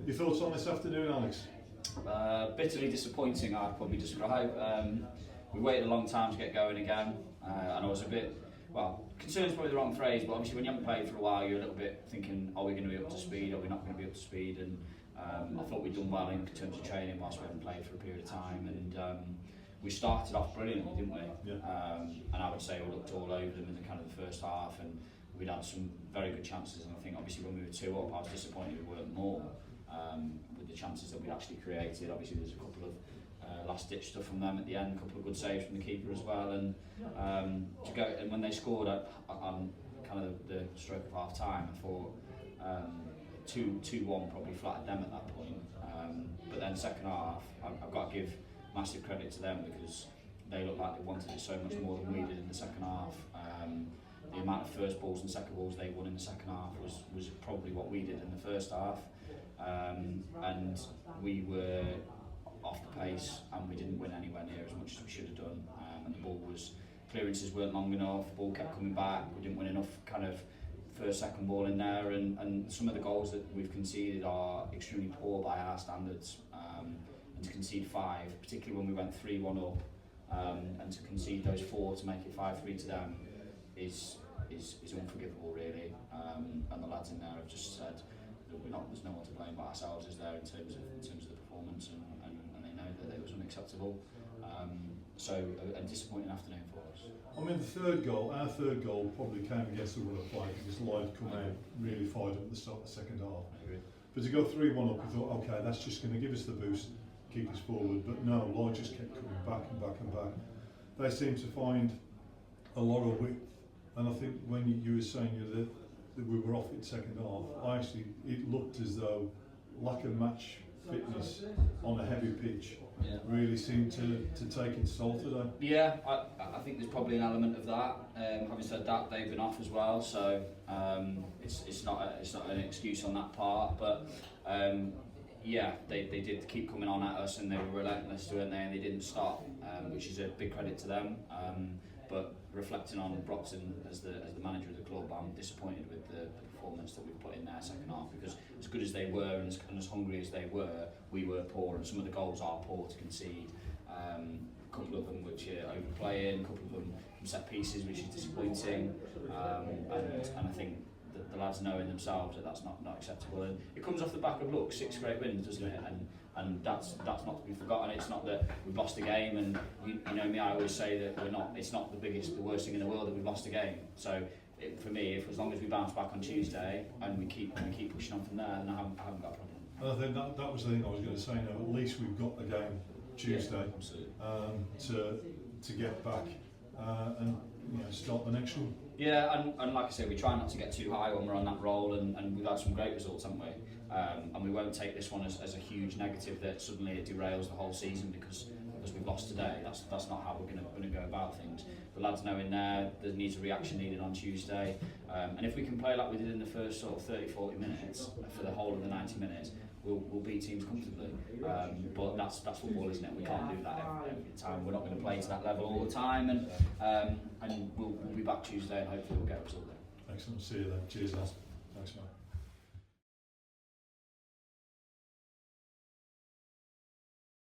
Your thoughts on this afternoon, Alex? Bitterly disappointing, I'd probably describe. We waited a long time to get going again, and I was a bit, well, concerned is probably the wrong phrase, but obviously when you haven't played for a while, you're a little bit thinking, are we going to be up to speed, are we not going to be up to speed? And I thought we'd done well in terms of training whilst we hadn't played for a period of time, and we started off brilliantly, didn't we? Yeah. And I would say we looked all over them in the kind of the first half, and we'd had some very good chances, and I think obviously when we were 2 up, I was disappointed we weren't more with the chances that we'd actually created. Obviously there's a couple of last ditch stuff from them at the end, a couple of good saves from the keeper as well, and to go, and when they scored on kind of the stroke of half time, I thought 2-1 probably flattered them at that point, but then second half I've got to give massive credit to them because they looked like they wanted it so much more than we did in the second half. The amount of first balls and second balls they won in the second half was probably what we did in the first half, and we were off the pace and we didn't win anywhere near as much as we should have done, and the ball was, clearances weren't long enough, the ball kept coming back, we didn't win enough kind of first, second ball in there, and some of the goals that we've conceded are extremely poor by our standards, and to concede 5, particularly when we went 3-1 up, and to concede those 4 to make it 5-3 to them is unforgivable really, and the lads in there have just said that there's no one to blame but ourselves, is there, in terms of the performance, and they know that it was unacceptable, so a disappointing afternoon for us. I mean, our third goal probably came against the run of play because Lloyd come out really fired up at the start of the second half. I agree. But to go 3-1 up, we thought, okay, that's just going to give us the boost, keep us forward. But no, Lloyd just kept coming back and back and back. They seem to find a lot of width, and I think when you were saying that we were off in second half, it looked as though lack of match fitness on a heavy pitch really seemed to take its toll today. Yeah, I think there's probably an element of that. Having said that, they've been off as well, so it's not an excuse on that part. But yeah, they did keep coming on at us, and they were relentless, weren't they? And they didn't stop, which is a big credit to them. But reflecting on Brocton as the manager of the club, I'm disappointed with the performance that we've put in there second half, because as good as they were and as hungry as they were, we were poor, and some of the goals are poor to concede. A couple of them which are overplaying, a couple of them from set pieces, which is disappointing, and I think that the lads know in themselves that that's not acceptable, and it comes off the back of 6 great wins, doesn't it? And that's not to be forgotten. It's not that we've lost a game, and you know me, I always say that it's not the worst thing in the world that we've lost a game. So for me, as long as we bounce back on Tuesday and we keep pushing on from there, then I haven't got a problem. And I think that was the thing I was going to say. Now at least we've got the game Tuesday, to get back and start the next one. Yeah, and like I say, we try not to get too high when we're on that roll, and we've had some great results, haven't we? And we won't take this one as a huge negative that suddenly it derails the whole season because we've lost today. That's not how we're going to go about things. The lads know in there needs a reaction needed on Tuesday, and if we can play like we did in the first sort of 30-40 minutes for the whole of the 90 minutes, we'll beat teams comfortably. But that's football, isn't it? We can't do that every time. We're not going to play to that level all the time, and we'll be back Tuesday, and hopefully we'll get a result there. Excellent. See you then. Cheers, lads. Thanks, mate.